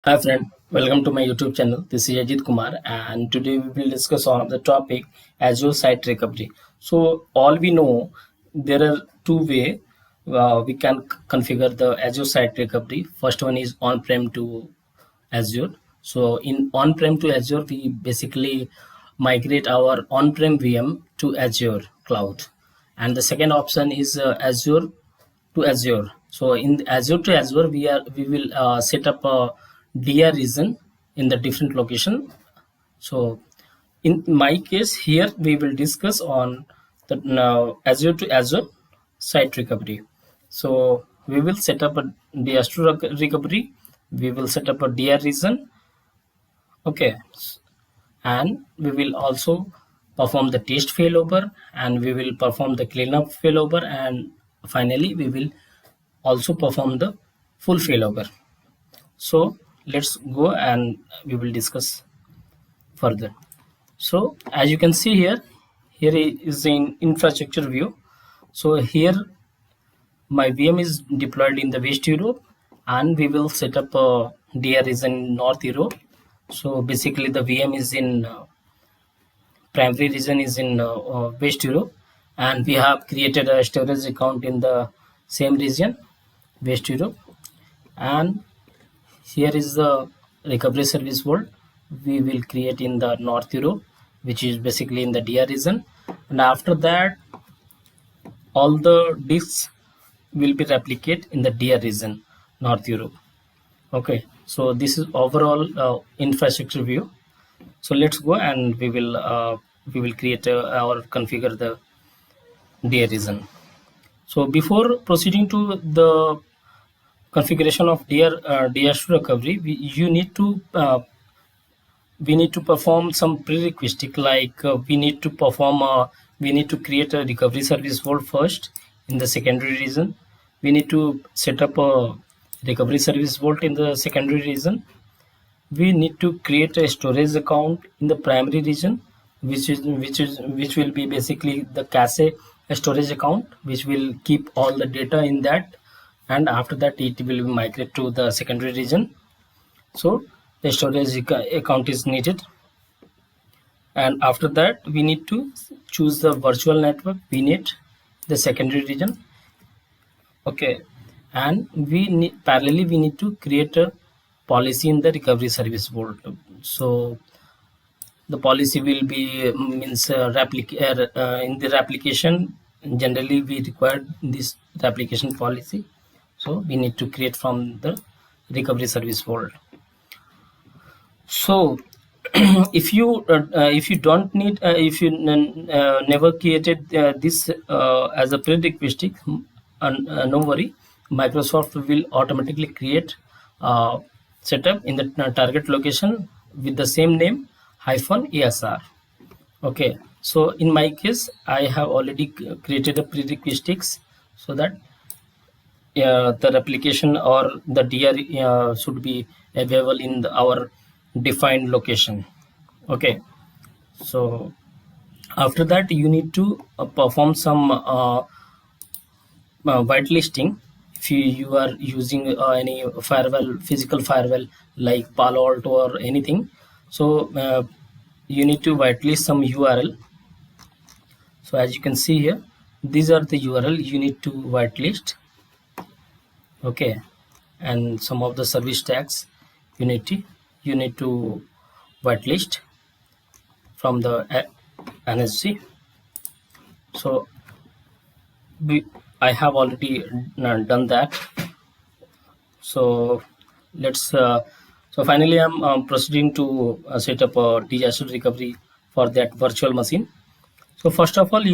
Hi friend, welcome to my YouTube channel. This is Ajit Kumar and today we will discuss on the topic Azure Site Recovery. So all we know there are two way we can configure the Azure Site Recovery. First one is on-prem to Azure. So in on-prem to Azure we basically migrate our on-prem VM to Azure cloud. And the second option is Azure to Azure. So in Azure to Azure, we will set up a DR region in the different location. So in my case here, we will discuss on the Azure to Azure site recovery. So we will set up a disaster recovery. We will set up a DR region. Okay, and we will also perform the test failover and we will perform the cleanup failover and finally we will also perform the full failover. So let's go and we will discuss further. So as you can see here, here is the infrastructure view. So here my VM is deployed in the West Europe and we will set up a DR is in North Europe. So basically the VM is in primary region is in West Europe and we have created a storage account in the same region West Europe, and here is the recovery service world we will create in the North Europe, which is basically in the DR region. And after that, all the disks will be replicated in the DR region, North Europe. Okay, so this is overall infrastructure view. So let's go and we will create or configure the DR region. So before proceeding to the configuration of DR2 recovery, we need to perform some prerequisite like we need to create a recovery service world first in the secondary region. We need to set up a recovery service vault in the secondary region. We need to create a storage account in the primary region, which will be basically the cache storage account, which will keep all the data in that, and after that it will migrate to the secondary region. So the storage account is needed, and after that we need to choose the virtual network we need the secondary region. Okay, and we need parallelly we need to create a policy in the recovery service vault. So the policy will be in the replication. Generally we require this replication policy, so we need to create from the recovery service vault. So if you don't need if you never created this as a prerequisite, no worry, Microsoft will automatically create setup in the target location with the same name -ESR. Okay, so in my case I have already created a prerequisites so that the replication or the DR should be available in our defined location. Okay, so after that you need to perform some whitelisting. If you are using any firewall, physical firewall like Palo Alto or anything, so you need to whitelist some URL. So as you can see here, these are the URL you need to whitelist. Okay, and some of the service tags you need to whitelist from the NSG. So I have already done that. So let's so finally I'm proceeding to set up a disaster recovery for that virtual machine. So first of all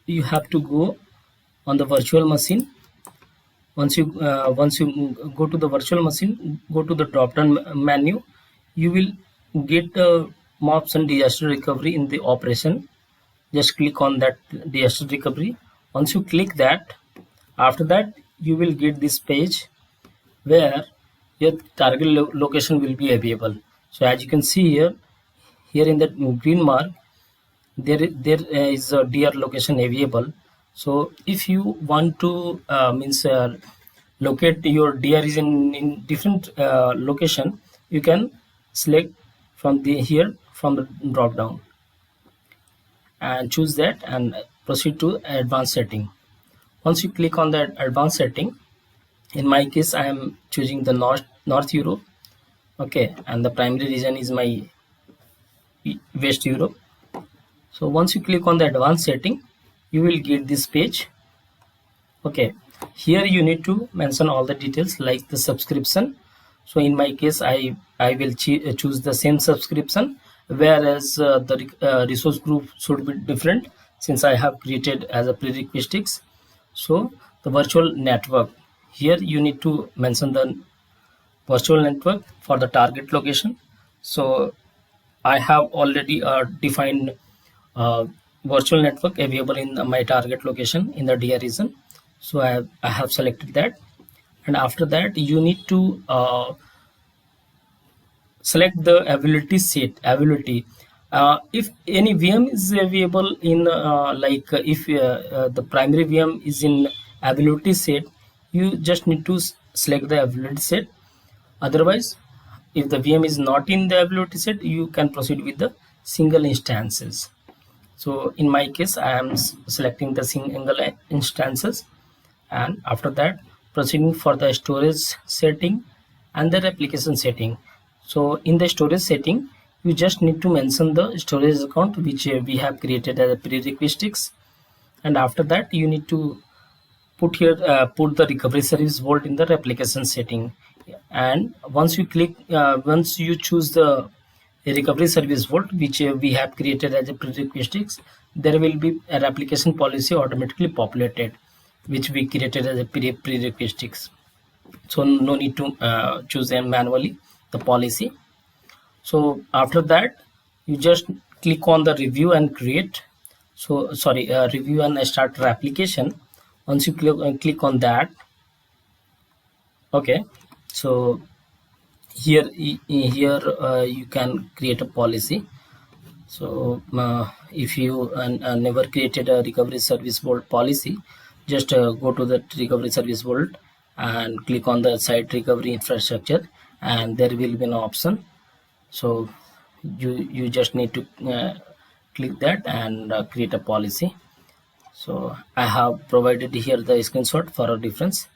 you have to go on the virtual machine. Once you go to the virtual machine, go to the drop down menu, you will get the option disaster recovery in the operation. Just click on that disaster recovery. Once you click that, after that you will get this page where your target location will be available. So as you can see here in that green mark, there is a DR location available. So if you want to locate your DR is in different location, you can select from the here from the drop down and choose that and proceed to advanced setting. Once you click on that advanced setting, in my case I am choosing the North Europe, okay, and the primary region is my West Europe. So once you click on the advanced setting, you will get this page. Okay, here you need to mention all the details like the subscription. So in my case I will choose the same subscription, whereas the resource group should be different since I have created as a prerequisites. So the virtual network, here you need to mention the virtual network for the target location. So I have already defined virtual network available in my target location in the DR region. So I have selected that, and after that you need to select the availability set. If any VM is available in if the primary VM is in availability set, you just need to select the availability set. Otherwise, if the VM is not in the availability set, you can proceed with the single instances. So in my case I am selecting the single instances, and after that proceeding for the storage setting and the replication setting. So in the storage setting, you just need to mention the storage account which we have created as a prerequisites, and after that you need to put here put the recovery service vault in the replication setting. And once you click once you choose the recovery service vault which we have created as a prerequisites, there will be a replication policy automatically populated which we created as a prerequisites. So no need to choose them manually the policy. So after that you just click on the review and create, so sorry, review and start replication. Once you click on that, okay, so here you can create a policy. So if you never created a recovery service vault policy, just go to the recovery service vault and click on the site recovery infrastructure, and there will be an option. So you just need to click that and create a policy. So I have provided here the screenshot for a difference.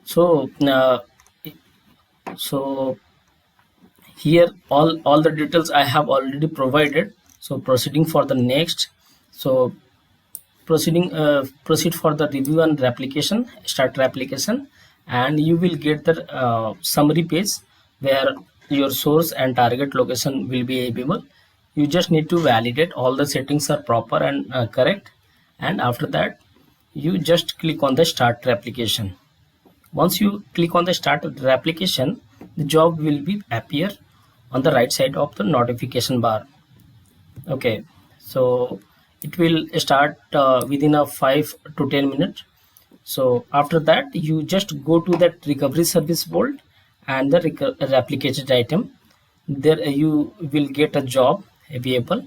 So so here all the details I have already provided. So proceeding for the next, so proceed for the review and replication, start replication, and you will get the summary page where your source and target location will be available. You just need to validate all the settings are proper and correct, and after that you just click on the start replication. Once you click on the start replication, the job will be appear on the right side of the notification bar. Okay, so it will start within a 5 to 10 minutes. So after that you just go to that recovery service vault and the replicated item. There you will get a job available.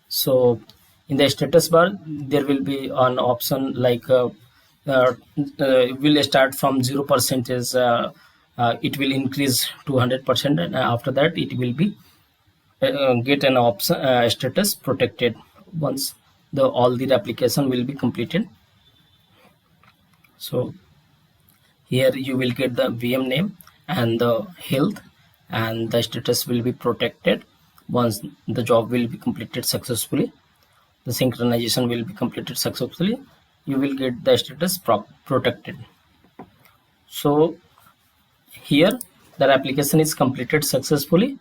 So in the status bar there will be an option like will start from 0%, it will increase to 100%, and after that it will be get an option status protected once all the replication will be completed. So here you will get the VM name and the health, and the status will be protected. Once the job will be completed successfully, the synchronization will be completed successfully, you will get the status protected. So here the application is completed successfully.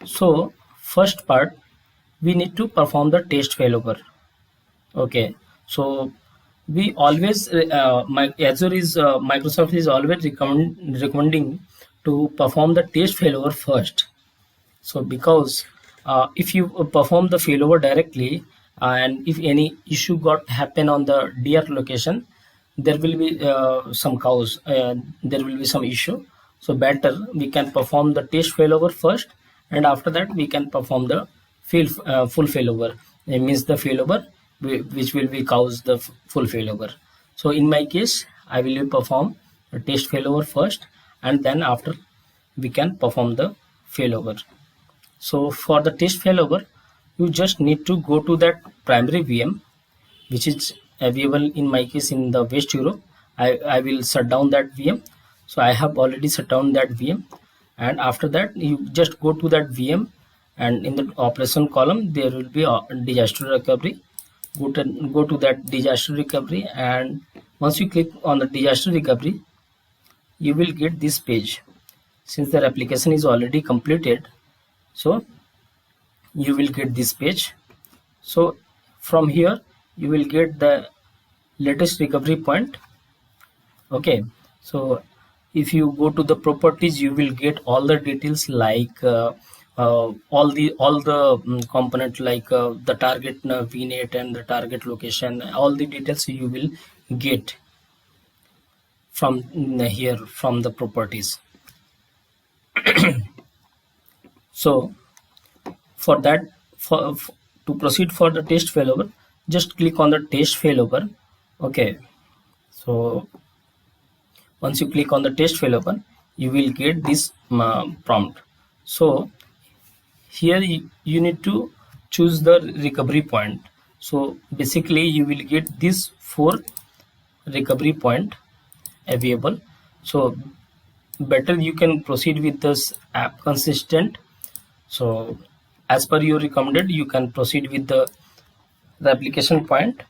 So first part, we need to perform the test failover. Okay, so we always Azure is Microsoft is always recommending to perform the test failover first. So because if you perform the failover directly, and if any issue got happen on the DR location, there will be some cause, there will be some issue. So better we can perform the test failover first, and after that we can perform the full failover. It means the failover which will be cause the full failover. So in my case I will perform test failover first, and then after we can perform the failover. So for the test failover, you just need to go to that primary VM, which is available in my case in the West Europe. I will shut down that VM. So I have already shut down that VM, and after that you just go to that VM, and in the operation column there will be a disaster recovery. Go to that disaster recovery, and once you click on the disaster recovery, you will get this page. Since the application is already completed, so you will get this page. So from here you will get the latest recovery point. Okay, so if you go to the properties, you will get all the details like all the component like the target vnet and the target location. All the details you will get from here from the properties. So for that, to proceed for the test failover, just click on the test failover. Okay, so once you click on the test failover, you will get this prompt. So here you need to choose the recovery point. So basically you will get this 4 recovery point available. So better you can proceed with this app consistent. So as per your recommended, you can proceed with the application point.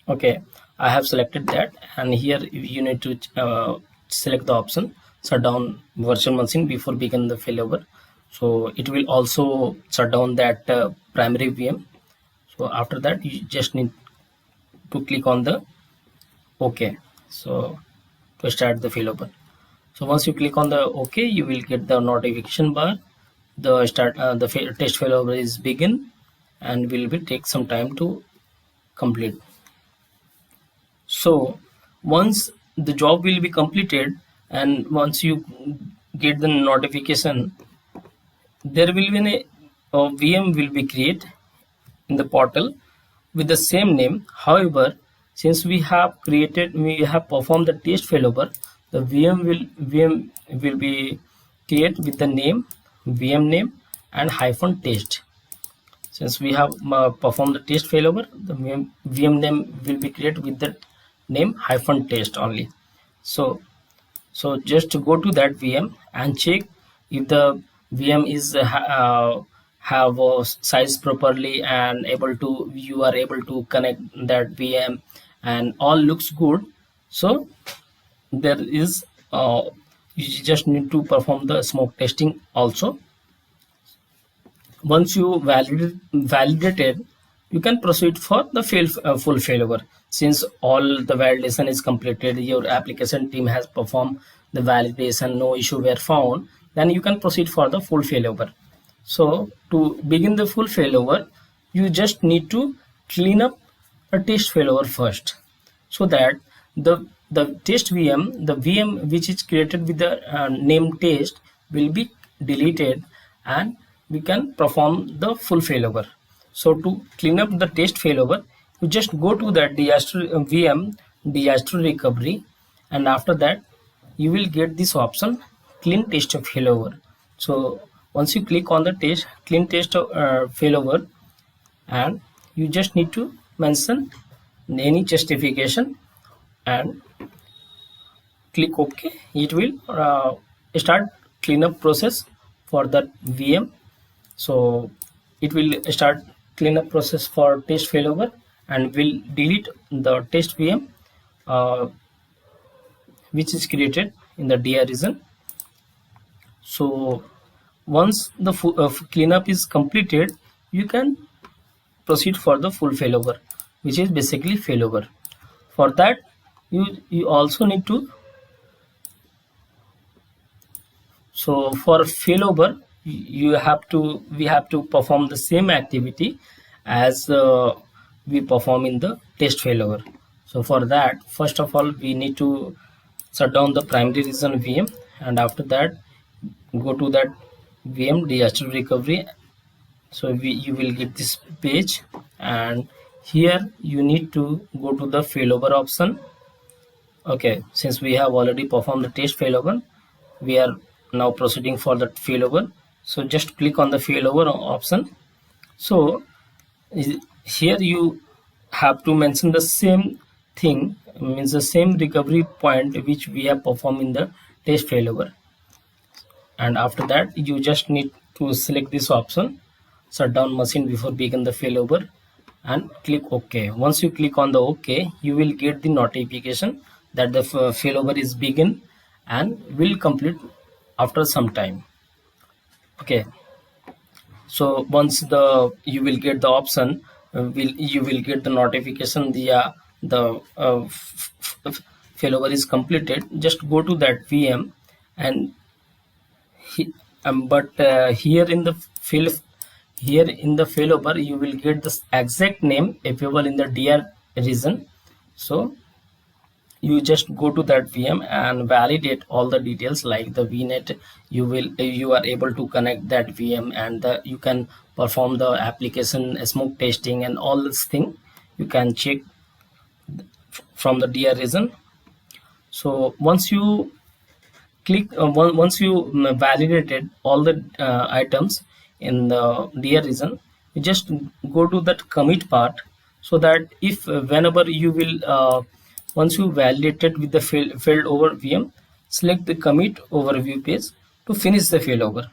Okay, I have selected that, and here you need to select the option shut down virtual machine before begin the failover. So it will also shut down that primary VM. So after that you just need to click on the OK. So to start the failover. So once you click on the OK, you will get the notification bar. The test failover is begin, and will be take some time to complete. So once the job will be completed, and once you get the notification, there will be a VM will be created in the portal with the same name. However, since we have performed the test failover, the VM will be created with the name VM name and -test. Since we have performed the test failover, the VM name will be created with the name -test only. So just to go to that VM and check if the VM is have size properly and you are able to connect that VM and all looks good. So there is you just need to perform the smoke testing also. Once you validated, you can proceed for the full failover. Since all the validation is completed, your application team has performed the validation, no issue were found, then you can proceed for the full failover. So to begin the full failover, you just need to clean up a test failover first, so that the test VM, the VM which is created with the name test, will be deleted, and we can perform the full failover. So to clean up the test failover, you just go to that VM disaster recovery, and after that you will get this option clean test failover. So once you click on the clean test failover, and you just need to mention any justification and click OK. It will start cleanup process for that VM. So it will start cleanup process for test failover, and will delete the test VM which is created in the DI region. So once the cleanup is completed, you can proceed for the full failover, which is basically failover. For that, you also need to, so for failover we have to perform the same activity as we perform in the test failover. So for that, first of all, we need to shut down the primary region VM, and after that go to that VM disaster recovery. So you will get this page, and here you need to go to the failover option, Okay, since we have already performed the test failover, we are now proceeding for the failover. So just click on the failover option. So here you have to mention the same thing, means the same recovery point which we have performed in the test failover. And after that you just need to select this option, shut down machine before begin the failover, and click OK. Once you click on the OK, you will get the notification that the failover is begin and will complete after some time. Okay, so once the you will get the option, you will get the notification the failover is completed. Just go to that VM and but here in the failover you will get the exact name available in the DR region. So you just go to that VM and validate all the details like the VNet. You are able to connect that VM, and you can perform the application smoke testing and all this thing you can check from the DR region. So once you once you validated all the items in the DR region, you just go to that commit part, so that if whenever you will once you validated with the failed over VM, select the commit overview page to finish the failover.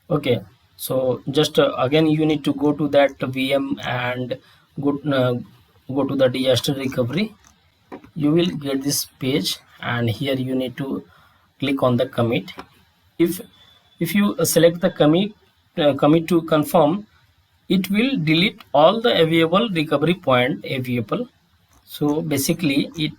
Okay, so just again you need to go to that VM and go to the disaster recovery. You will get this page, and here you need to click on the commit. If you select the commit to confirm, it will delete all the available recovery point available. So basically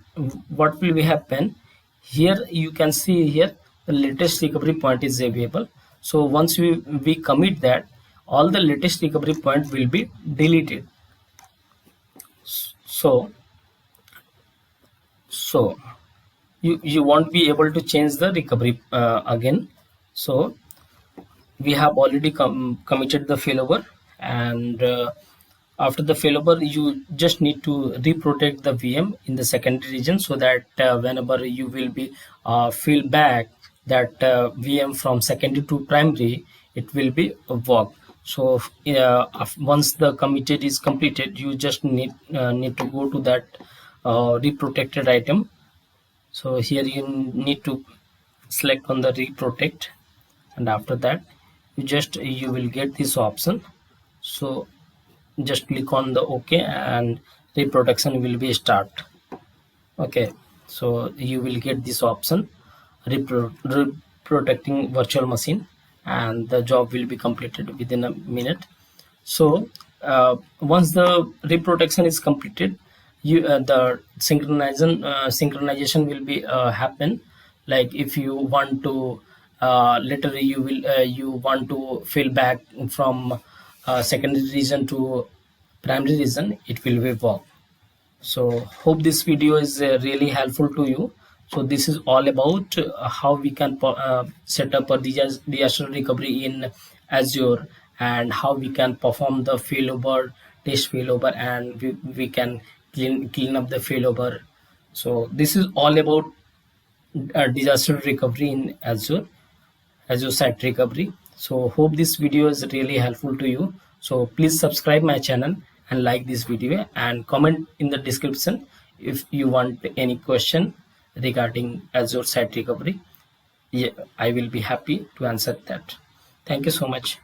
what will be happen here, you can see here the latest recovery point is available. So once we commit that, all the latest recovery point will be deleted. So you won't be able to change the recovery again. So we have already committed the failover, and after the failover you just need to reprotect the VM in the secondary region, so that whenever you will be fill back that VM from secondary to primary, it will be work. So once the committed is completed, you just need to go to that reprotected item. So here you need to select on the reprotect, and after that you will get this option. So just click on the OK, and reprotection will be start. Okay, so you will get this option, reprotecting virtual machine, and the job will be completed within a minute. So once the reprotection is completed, the synchronization will be happen. Like if you want to later you want to fill back from secondary region to primary region, it will be work. So hope this video is really helpful to you. So this is all about how we can set up a disaster recovery in Azure, and how we can perform the failover, test failover, and we can clean up the failover. So this is all about disaster recovery in Azure Site Recovery. So hope this video is really helpful to you. So please subscribe my channel and like this video, and comment in the description if you want any question regarding Azure Site Recovery. Yeah, I will be happy to answer that. Thank you so much.